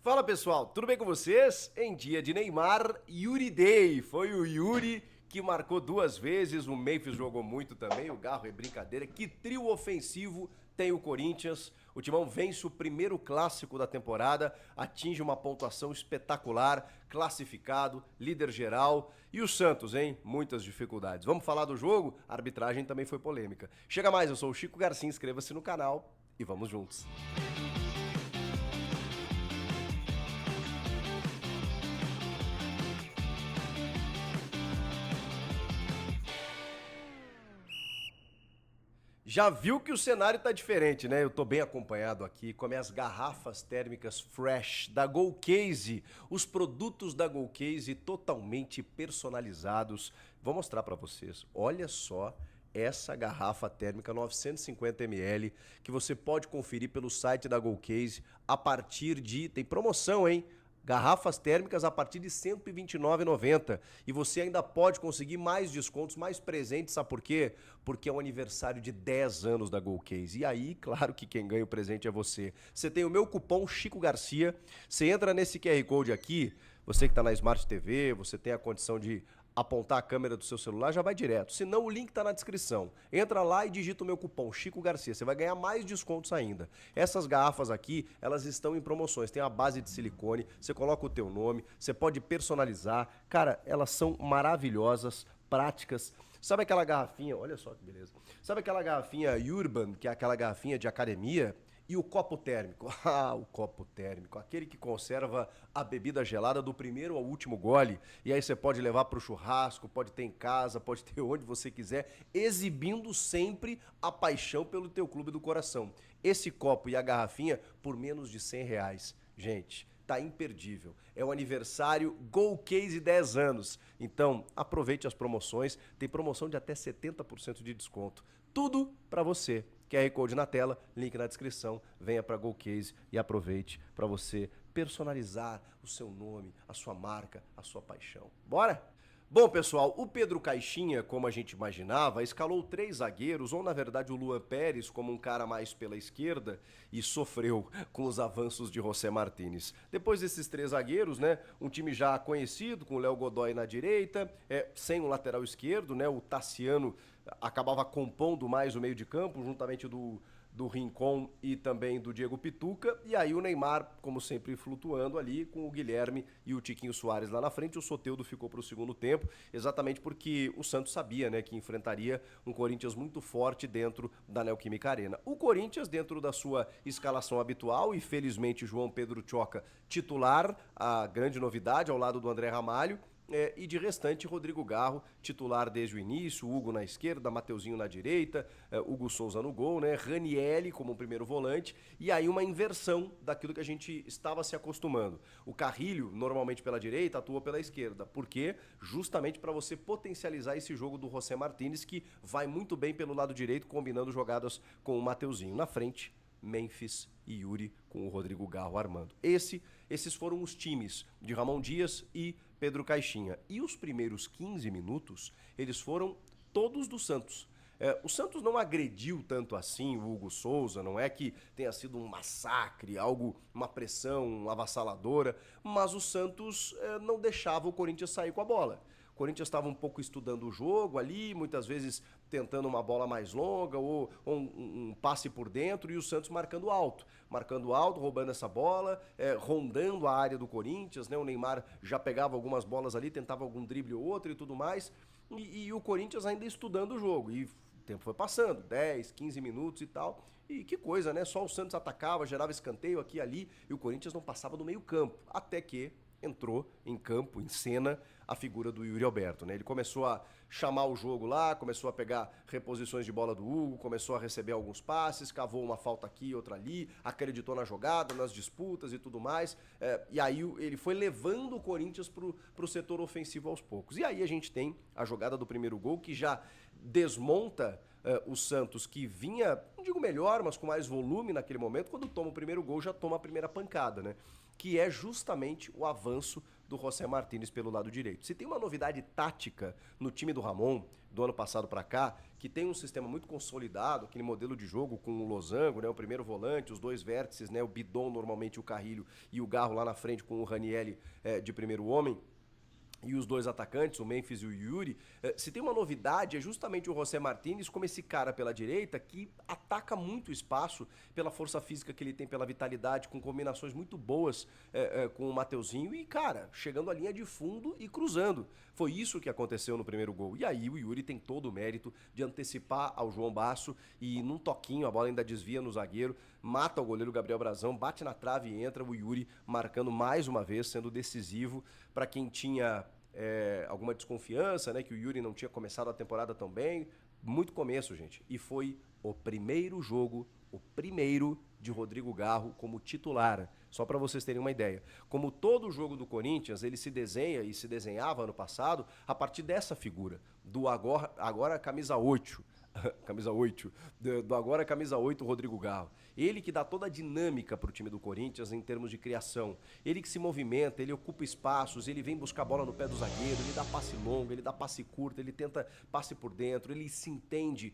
Fala pessoal, tudo bem com vocês? Em dia de Neymar, Yuri Day. Foi o Yuri que marcou 2 vezes, o Memphis jogou muito também, o Garro é brincadeira. Que trio ofensivo tem o Corinthians? O Timão vence o primeiro clássico da temporada, atinge uma pontuação espetacular, classificado, líder geral. E o Santos, hein? Muitas dificuldades. Vamos falar do jogo? A arbitragem também foi polêmica. Chega mais, eu sou o Chico Garcia, inscreva-se no canal e vamos juntos. Já viu que o cenário tá diferente, né? Eu tô bem acompanhado aqui com as minhas garrafas térmicas Fresh da Go Case, os produtos da Go Case totalmente personalizados. Vou mostrar pra vocês. Olha só essa garrafa térmica 950 ml que você pode conferir pelo site da Go Case a partir de... Tem promoção, hein? Garrafas térmicas a partir de R$ 129,90. E você ainda pode conseguir mais descontos, mais presentes, sabe por quê? Porque é o aniversário de 10 anos da Go Case. E aí, claro que quem ganha o presente é você. Você tem o meu cupom Chico Garcia, você entra nesse QR Code aqui, você que está na Smart TV, você tem a condição de apontar a câmera do seu celular, já vai direto. Se não, o link tá na descrição. Entra lá e digita o meu cupom Chico Garcia. Você vai ganhar mais descontos ainda. Essas garrafas aqui, elas estão em promoções. Tem a base de silicone, você coloca o teu nome, você pode personalizar. Cara, elas são maravilhosas, práticas. Sabe aquela garrafinha, olha só que beleza. Sabe aquela garrafinha Urban, que é aquela garrafinha de academia? E o copo térmico? Ah, o copo térmico, aquele que conserva a bebida gelada do primeiro ao último gole. E aí você pode levar para o churrasco, pode ter em casa, pode ter onde você quiser, exibindo sempre a paixão pelo teu clube do coração. Esse copo e a garrafinha por menos de R$ 100. Gente, tá imperdível. É o aniversário Go Case 10 anos. Então, aproveite as promoções. Tem promoção de até 70% de desconto. Tudo para você. QR Code na tela, link na descrição, venha para Go Case e aproveite para você personalizar o seu nome, a sua marca, a sua paixão. Bora? Bom, pessoal, o Pedro Caixinha, como a gente imaginava, escalou 3 zagueiros, ou na verdade o Luan Pérez como um cara mais pela esquerda e sofreu com os avanços de José Martínez. Depois desses 3 zagueiros, né, um time já conhecido, com o Léo Godoy na direita, sem o lateral esquerdo, né, o Tassiano acabava compondo mais o meio de campo, juntamente do Rincon e também do Diego Pituca, e aí o Neymar, como sempre, flutuando ali com o Guilherme e o Tiquinho Soares lá na frente. O Soteldo ficou para o segundo tempo, exatamente porque o Santos sabia, né, que enfrentaria um Corinthians muito forte dentro da Neoquímica Arena. O Corinthians, dentro da sua escalação habitual, e felizmente João Pedro Tchoca titular, a grande novidade ao lado do André Ramalho, e de restante, Rodrigo Garro, titular desde o início, Hugo na esquerda, Mateuzinho na direita, Hugo Souza no gol, né? Ranielli como primeiro volante, e aí uma inversão daquilo que a gente estava se acostumando. O Carrilho, normalmente pela direita, atua pela esquerda. Por quê? Justamente para você potencializar esse jogo do José Martínez, que vai muito bem pelo lado direito, combinando jogadas com o Mateuzinho. Na frente, Memphis e Yuri com o Rodrigo Garro armando. Esses foram os times de Ramon Dias e Pedro Caixinha. E os primeiros 15 minutos, eles foram todos do Santos. O Santos não agrediu tanto assim o Hugo Souza, não é que tenha sido um massacre, uma pressão avassaladora, mas o Santos não deixava o Corinthians sair com a bola. O Corinthians estava um pouco estudando o jogo ali, muitas vezes tentando uma bola mais longa ou um passe por dentro, e o Santos marcando alto, roubando essa bola, rondando a área do Corinthians, né? O Neymar já pegava algumas bolas ali, tentava algum drible ou outro e tudo mais, e o Corinthians ainda estudando o jogo, e o tempo foi passando, 10, 15 minutos e tal, e que coisa, né? Só o Santos atacava, gerava escanteio aqui e ali, e o Corinthians não passava do meio campo, até que entrou em campo, em cena, a figura do Yuri Alberto, né? Ele começou a chamar o jogo lá, começou a pegar reposições de bola do Hugo, começou a receber alguns passes, cavou uma falta aqui, outra ali, acreditou na jogada, nas disputas e tudo mais, e aí ele foi levando o Corinthians pro setor ofensivo aos poucos. E aí a gente tem a jogada do primeiro gol, que já desmonta o Santos, que vinha, não digo melhor, mas com mais volume naquele momento. Quando toma o primeiro gol, já toma a primeira pancada, né? Que é justamente o avanço do José Martínez pelo lado direito. Se tem uma novidade tática no time do Ramon, do ano passado para cá, que tem um sistema muito consolidado, aquele modelo de jogo com o losango, né, o primeiro volante, os dois vértices, né, o Bidon normalmente, o Carrilho, e o Garro lá na frente com o Ranieri de primeiro homem, e os dois atacantes, o Memphis e o Yuri. Se tem uma novidade, é justamente o José Martínez como esse cara pela direita que ataca muito espaço pela força física que ele tem, pela vitalidade, com combinações muito boas com o Mateuzinho e, cara, chegando à linha de fundo e cruzando. Foi isso que aconteceu no primeiro gol. E aí o Yuri tem todo o mérito de antecipar ao João Basso e num toquinho a bola ainda desvia no zagueiro, mata o goleiro Gabriel Brazão, bate na trave e entra o Yuri marcando mais uma vez, sendo decisivo para quem tinha alguma desconfiança, né, que o Yuri não tinha começado a temporada tão bem. Muito começo, gente. E foi o primeiro jogo, o primeiro de Rodrigo Garro como titular. Só para vocês terem uma ideia. Como todo jogo do Corinthians, ele se desenha e se desenhava ano passado a partir dessa figura, do agora camisa 8. Camisa 8, do agora camisa 8, Rodrigo Garro. Ele que dá toda a dinâmica para o time do Corinthians em termos de criação. Ele que se movimenta, ele ocupa espaços, ele vem buscar a bola no pé do zagueiro, ele dá passe longo, ele dá passe curto, ele tenta passe por dentro, ele se entende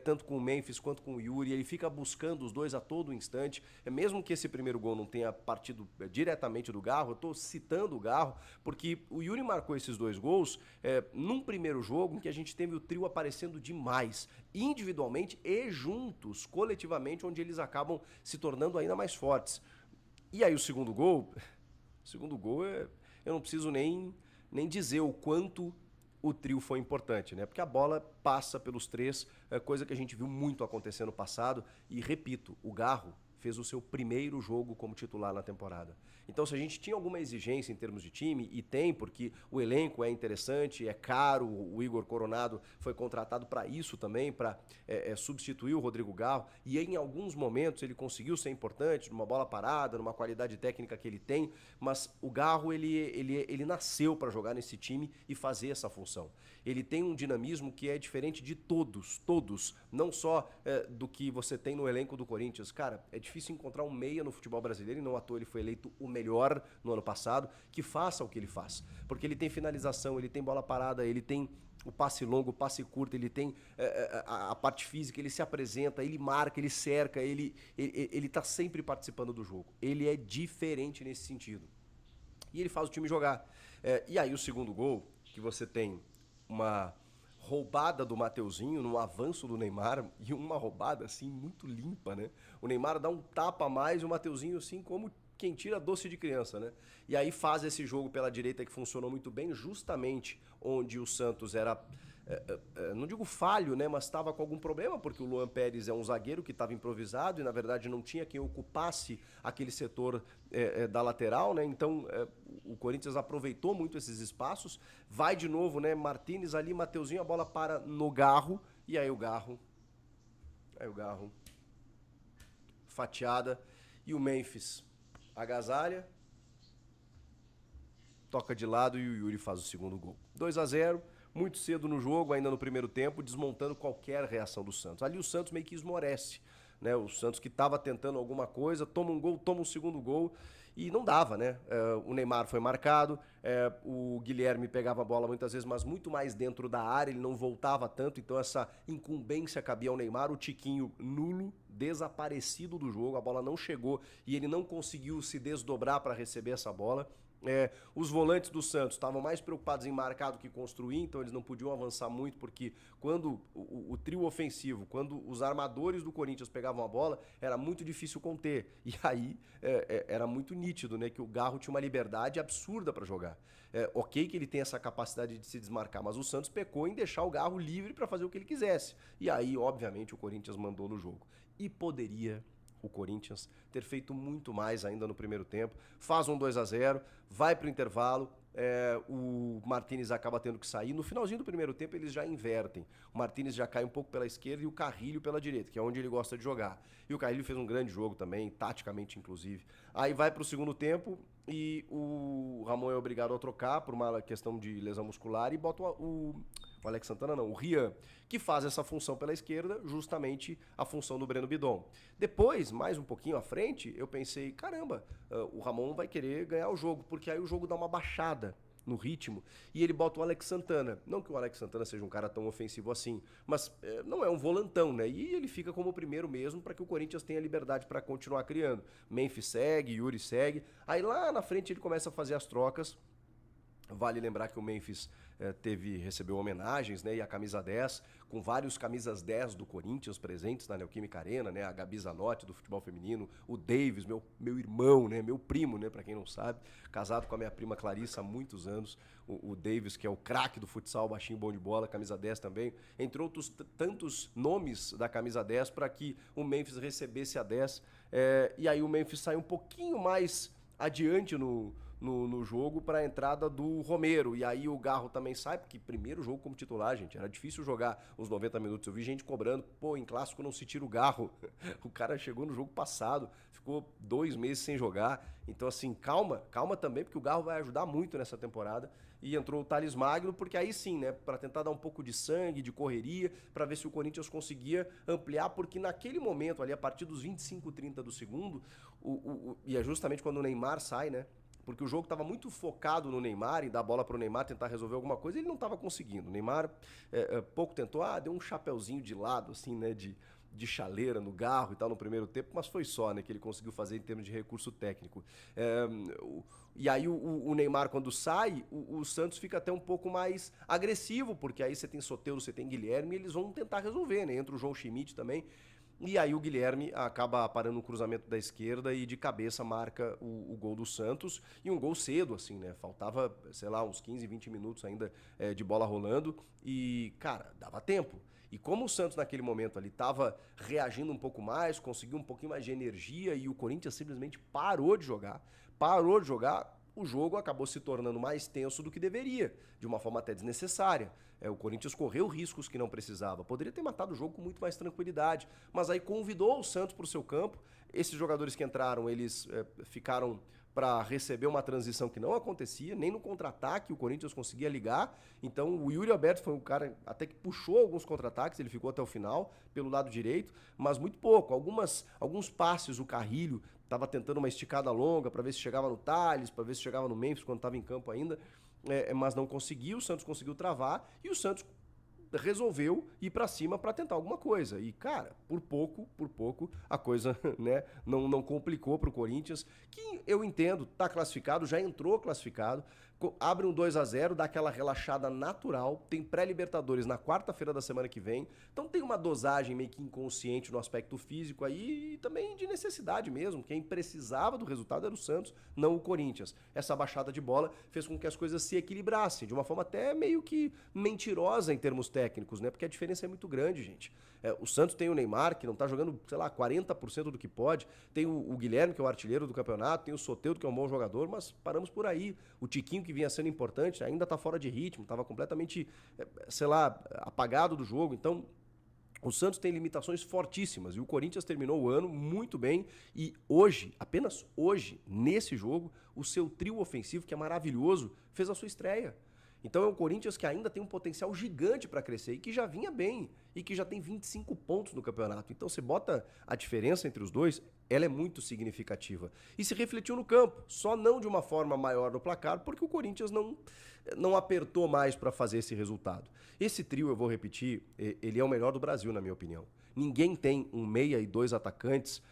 tanto com o Memphis quanto com o Yuri, ele fica buscando os dois a todo instante. Mesmo que esse primeiro gol não tenha partido diretamente do Garro, eu estou citando o Garro, porque o Yuri marcou esses dois gols num primeiro jogo em que a gente teve o trio aparecendo demais, individualmente e juntos, coletivamente, onde eles acabam se tornando ainda mais fortes. E aí o segundo gol eu não preciso nem dizer o quanto o trio foi importante, né? Porque a bola passa pelos três, coisa que a gente viu muito acontecer no passado. E repito, o Garro fez o seu primeiro jogo como titular na temporada. Então, se a gente tinha alguma exigência em termos de time, e tem, porque o elenco é interessante, é caro, o Igor Coronado foi contratado para isso também, para substituir o Rodrigo Garro, e em alguns momentos ele conseguiu ser importante, numa bola parada, numa qualidade técnica que ele tem, mas o Garro, ele nasceu para jogar nesse time e fazer essa função. Ele tem um dinamismo que é diferente de todos, não só do que você tem no elenco do Corinthians. Cara, é difícil encontrar um meia no futebol brasileiro, e não à toa ele foi eleito o melhor no ano passado, que faça o que ele faz. Porque ele tem finalização, ele tem bola parada, ele tem o passe longo, o passe curto, ele tem a parte física, ele se apresenta, ele marca, ele cerca, ele tá sempre participando do jogo. Ele é diferente nesse sentido. E ele faz o time jogar. E aí o segundo gol, que você tem uma roubada do Mateuzinho no avanço do Neymar, e uma roubada assim muito limpa, né? O Neymar dá um tapa a mais e o Mateuzinho assim como quem tira doce de criança, né? E aí faz esse jogo pela direita que funcionou muito bem, justamente onde o Santos era, não digo falho, né, mas estava com algum problema, porque o Luan Pérez é um zagueiro que estava improvisado e na verdade não tinha quem ocupasse aquele setor da lateral, né? Então o Corinthians aproveitou muito esses espaços, vai de novo, né, Martínez ali, Mateuzinho, a bola para no Garro, e aí o Garro fatiada, e o Memphis agasalha, toca de lado e o Yuri faz o segundo gol. 2-0, muito cedo no jogo, ainda no primeiro tempo, desmontando qualquer reação do Santos. Ali o Santos meio que esmorece, né? O Santos que estava tentando alguma coisa, toma um gol, toma um segundo gol e não dava, né? O Neymar foi marcado, o Guilherme pegava a bola muitas vezes, mas muito mais dentro da área, ele não voltava tanto, então essa incumbência cabia ao Neymar, o Tiquinho nulo, desaparecido do jogo, a bola não chegou e ele não conseguiu se desdobrar para receber essa bola. Os volantes do Santos estavam mais preocupados em marcar do que construir, então eles não podiam avançar muito, porque quando o trio ofensivo, quando os armadores do Corinthians pegavam a bola, era muito difícil conter. E aí era muito nítido, né, que o Garro tinha uma liberdade absurda para jogar. Ok que ele tem essa capacidade de se desmarcar, mas o Santos pecou em deixar o Garro livre para fazer o que ele quisesse. E aí, obviamente, o Corinthians mandou no jogo. E poderia o Corinthians ter feito muito mais ainda no primeiro tempo, faz um 2-0, vai para o intervalo, o Martínez acaba tendo que sair. No finalzinho do primeiro tempo eles já invertem, o Martínez já cai um pouco pela esquerda e o Carrilho pela direita, que é onde ele gosta de jogar. E o Carrilho fez um grande jogo também, taticamente inclusive. Aí vai para o segundo tempo e o Ramon é obrigado a trocar por uma questão de lesão muscular e bota o o Alex Santana não, o Rian, que faz essa função pela esquerda, justamente a função do Breno Bidon. Depois, mais um pouquinho à frente, eu pensei, caramba, o Ramon vai querer ganhar o jogo, porque aí o jogo dá uma baixada no ritmo, e ele bota o Alex Santana. Não que o Alex Santana seja um cara tão ofensivo assim, mas não é um volantão, né? E ele fica como o primeiro mesmo para que o Corinthians tenha liberdade para continuar criando. Memphis segue, Yuri segue. Aí lá na frente ele começa a fazer as trocas. Vale lembrar que o Memphis recebeu homenagens, né? E a camisa 10, com vários camisas 10 do Corinthians presentes na Neoquímica Arena, né? A Gabi Zanotti do futebol feminino, o Davis, meu irmão, né? Meu primo, né? Pra quem não sabe, casado com a minha prima Clarissa há muitos anos. O Davis, que é o craque do futsal, baixinho, bom de bola, camisa 10 também. Entre outros tantos nomes da camisa 10 para que o Memphis recebesse a 10. E aí o Memphis sai um pouquinho mais adiante no jogo para a entrada do Romero. E aí o Garro também sai, porque primeiro jogo como titular, gente, era difícil jogar os 90 minutos. Eu vi gente cobrando, pô, em clássico não se tira o Garro. O cara chegou no jogo passado, ficou 2 meses sem jogar. Então assim, calma também, porque o Garro vai ajudar muito nessa temporada. E entrou o Thales Magno, porque aí sim, né, para tentar dar um pouco de sangue, de correria, para ver se o Corinthians conseguia ampliar, porque naquele momento ali, a partir dos 25, 30 do segundo, e é justamente quando o Neymar sai, né, porque o jogo estava muito focado no Neymar, em dar bola para o Neymar, tentar resolver alguma coisa, e ele não estava conseguindo. O Neymar pouco tentou, deu um chapeuzinho de lado, assim, né, de chaleira no Garro e tal no primeiro tempo, mas foi só, né, que ele conseguiu fazer em termos de recurso técnico. E aí o Neymar, quando sai, o Santos fica até um pouco mais agressivo, porque aí você tem Soteldo, você tem Guilherme, e eles vão tentar resolver, né? Entra o João Schmidt também. E aí o Guilherme acaba parando no cruzamento da esquerda e de cabeça marca o gol do Santos. E um gol cedo, assim, né? Faltava, sei lá, uns 15, 20 minutos ainda de bola rolando. E, cara, dava tempo. E como o Santos naquele momento ali estava reagindo um pouco mais, conseguiu um pouquinho mais de energia e o Corinthians simplesmente parou de jogar, o jogo acabou se tornando mais tenso do que deveria, de uma forma até desnecessária. O Corinthians correu riscos que não precisava. Poderia ter matado o jogo com muito mais tranquilidade, mas aí convidou o Santos para o seu campo. Esses jogadores que entraram, eles ficaram para receber uma transição que não acontecia, nem no contra-ataque o Corinthians conseguia ligar. Então o Yuri Alberto foi um cara até que puxou alguns contra-ataques, ele ficou até o final, pelo lado direito, mas muito pouco. Alguns passes, o Carrilho estava tentando uma esticada longa para ver se chegava no Thales, para ver se chegava no Memphis quando estava em campo ainda, mas não conseguiu, o Santos conseguiu travar e o Santos resolveu ir para cima para tentar alguma coisa. E, cara, por pouco, a coisa, né, não complicou pro Corinthians, que eu entendo, tá classificado, já entrou classificado, abre um 2-0, dá aquela relaxada natural, tem pré-Libertadores na quarta-feira da semana que vem, então tem uma dosagem meio que inconsciente no aspecto físico aí e também de necessidade mesmo. Quem precisava do resultado era o Santos, não o Corinthians. Essa baixada de bola fez com que as coisas se equilibrassem, de uma forma até meio que mentirosa em termos técnicos, né? Porque a diferença é muito grande, gente. O Santos tem o Neymar, que não tá jogando, sei lá, 40% do que pode, tem o Guilherme, que é o artilheiro do campeonato, tem o Soteldo, que é um bom jogador, mas paramos por aí. O Tiquinho, que vinha sendo importante, ainda tá fora de ritmo, tava completamente, sei lá, apagado do jogo. Então, o Santos tem limitações fortíssimas e o Corinthians terminou o ano muito bem e hoje, apenas hoje, nesse jogo, o seu trio ofensivo, que é maravilhoso, fez a sua estreia. Então é um Corinthians que ainda tem um potencial gigante para crescer e que já vinha bem e que já tem 25 pontos no campeonato. Então você bota a diferença entre os dois, ela é muito significativa. E se refletiu no campo, só não de uma forma maior no placar, porque o Corinthians não apertou mais para fazer esse resultado. Esse trio, eu vou repetir, ele é o melhor do Brasil, na minha opinião. Ninguém tem um meia e 2 atacantes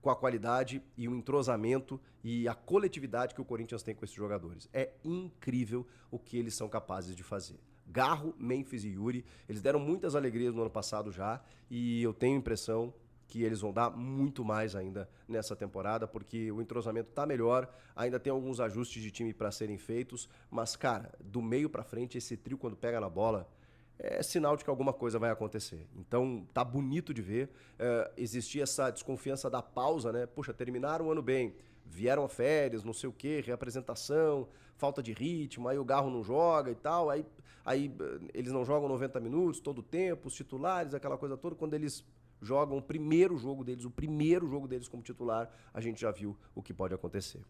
com a qualidade e o entrosamento e a coletividade que o Corinthians tem com esses jogadores. É incrível o que eles são capazes de fazer. Garro, Memphis e Yuri, eles deram muitas alegrias no ano passado já e eu tenho a impressão que eles vão dar muito mais ainda nessa temporada, porque o entrosamento tá melhor, ainda tem alguns ajustes de time para serem feitos, mas, cara, do meio para frente, esse trio quando pega na bola, é sinal de que alguma coisa vai acontecer. Então, tá bonito de ver. Existia essa desconfiança da pausa, né? Poxa, terminaram o ano bem, vieram a férias, não sei o quê, reapresentação, falta de ritmo, aí o Garro não joga e tal, aí eles não jogam 90 minutos todo o tempo, os titulares, aquela coisa toda. Quando eles jogam o primeiro jogo deles como titular, a gente já viu o que pode acontecer.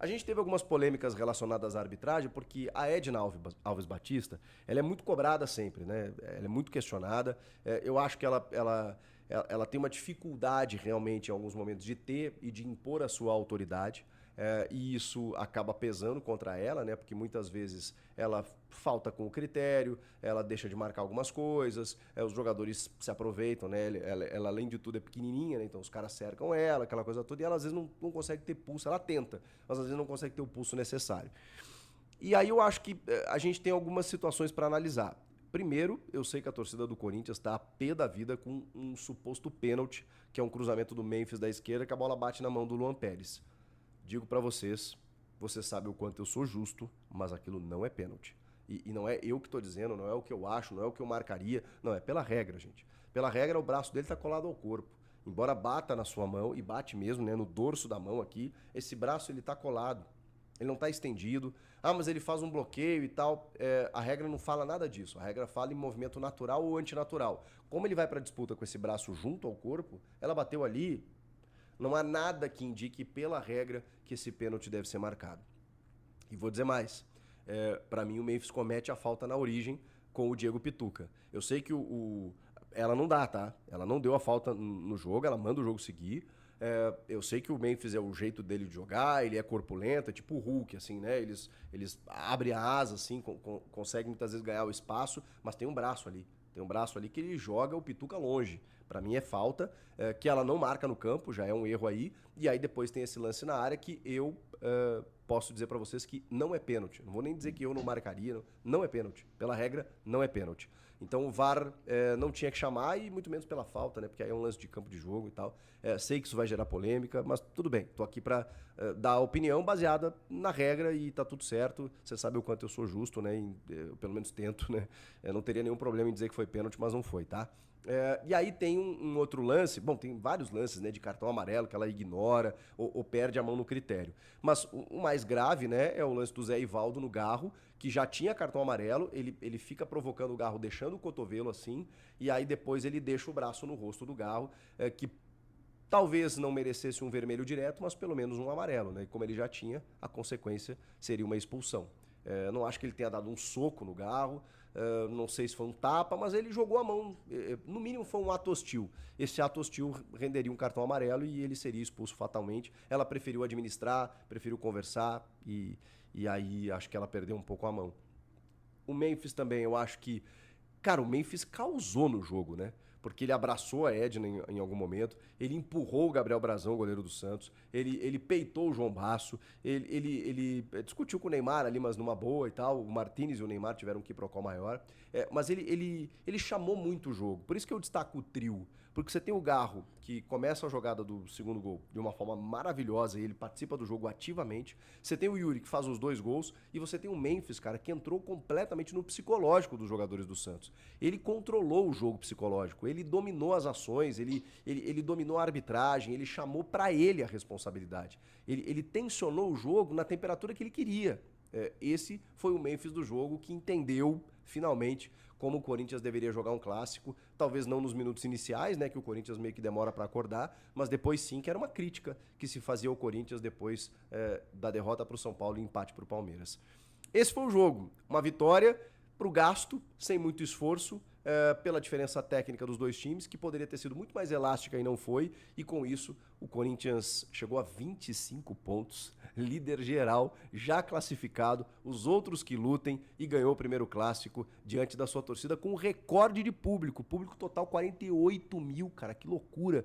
A gente teve algumas polêmicas relacionadas à arbitragem, porque a Edna Alves Batista, ela é muito cobrada sempre, né? Ela é muito questionada. Eu acho que ela tem uma dificuldade realmente em alguns momentos de ter e de impor a sua autoridade. E isso acaba pesando contra ela, né? Porque muitas vezes ela falta com o critério, ela deixa de marcar algumas coisas, os jogadores se aproveitam, né? Ela, além de tudo, é pequenininha, né? Então os caras cercam ela, aquela coisa toda, e ela às vezes não consegue ter pulso, ela tenta, mas às vezes não consegue ter o pulso necessário. E aí eu acho que a gente tem algumas situações para analisar. Primeiro, eu sei que a torcida do Corinthians está a pé da vida com um suposto pênalti, que é um cruzamento do Memphis da esquerda, que a bola bate na mão do Luan Pérez. Digo pra vocês sabem o quanto eu sou justo, mas aquilo não é pênalti. E não é eu que tô dizendo, não é o que eu acho, não é o que eu marcaria, não, é pela regra, gente. Pela regra, o braço dele tá colado ao corpo. Embora bata na sua mão, e bate mesmo, né, no dorso da mão aqui, esse braço ele tá colado, ele não tá estendido. Ah, mas ele faz um bloqueio e tal. A regra não fala nada disso, a regra fala em movimento natural ou antinatural. Como ele vai pra disputa com esse braço junto ao corpo, ela bateu ali. Não há nada que indique, pela regra, que esse pênalti deve ser marcado. E vou dizer mais. Para mim, o Memphis comete a falta na origem com o Diego Pituca. Eu sei que ela não dá, tá? Ela não deu a falta no jogo, ela manda o jogo seguir. Eu sei que o Memphis é o jeito dele de jogar, ele é corpulento, é tipo o Hulk, assim, né? Eles abrem a asa, assim, conseguem muitas vezes ganhar o espaço, mas tem um braço ali. Tem um braço ali que ele joga o Pituca longe. Pra mim é falta, que ela não marca no campo, já é um erro aí. E aí depois tem esse lance na área que eu posso dizer pra vocês que não é pênalti. Não vou nem dizer que eu não marcaria, não é pênalti. Pela regra, não é pênalti. Então o VAR não tinha que chamar, e muito menos pela falta, né? Porque aí é um lance de campo de jogo e tal. Sei que isso vai gerar polêmica, mas tudo bem. Tô aqui pra dar a opinião baseada na regra e tá tudo certo. Você sabe o quanto eu sou justo, né? Eu pelo menos tento, né? Não teria nenhum problema em dizer que foi pênalti, mas não foi, tá? E aí tem um outro lance, bom, tem vários lances, né, de cartão amarelo que ela ignora ou perde a mão no critério. Mas o mais grave, né, é o lance do Zé Ivaldo no Garro, que já tinha cartão amarelo, ele fica provocando o Garro, deixando o cotovelo assim, e aí depois ele deixa o braço no rosto do Garro, que talvez não merecesse um vermelho direto, mas pelo menos um amarelo, né? E como ele já tinha, a consequência seria uma expulsão. Não acho que ele tenha dado um soco no Garro, não sei se foi um tapa, mas ele jogou a mão. No mínimo foi um ato hostil. Esse ato hostil renderia um cartão amarelo e ele seria expulso fatalmente. Ela preferiu administrar, preferiu conversar e aí acho que ela perdeu um pouco a mão. O Memphis também, eu acho que... Cara, o Memphis causou no jogo, né? Porque ele abraçou a Edna em algum momento, ele empurrou o Gabriel Brazão, goleiro do Santos, ele peitou o João Basso, ele discutiu com o Neymar ali, mas numa boa e tal. O Martínez e o Neymar tiveram um quiprocó maior. Mas ele chamou muito o jogo. Por isso que eu destaco o trio. Porque você tem o Garro, que começa a jogada do segundo gol de uma forma maravilhosa e ele participa do jogo ativamente. Você tem o Yuri, que faz os 2 gols. E você tem o Memphis, cara, que entrou completamente no psicológico dos jogadores do Santos. Ele controlou o jogo psicológico, ele dominou as ações, ele dominou a arbitragem, ele chamou pra ele a responsabilidade. Ele tensionou o jogo na temperatura que ele queria. Esse foi o Memphis do jogo, que entendeu, finalmente, como o Corinthians deveria jogar um clássico. Talvez não nos minutos iniciais, né, que o Corinthians meio que demora para acordar, mas depois sim, que era uma crítica que se fazia ao Corinthians depois da derrota para o São Paulo e empate para o Palmeiras. Esse foi o jogo, uma vitória pro gasto, sem muito esforço, pela diferença técnica dos dois times, que poderia ter sido muito mais elástica e não foi, e com isso o Corinthians chegou a 25 pontos, líder geral, já classificado, os outros que lutem, e ganhou o primeiro clássico diante da sua torcida com um recorde de público total 48 mil, cara, que loucura,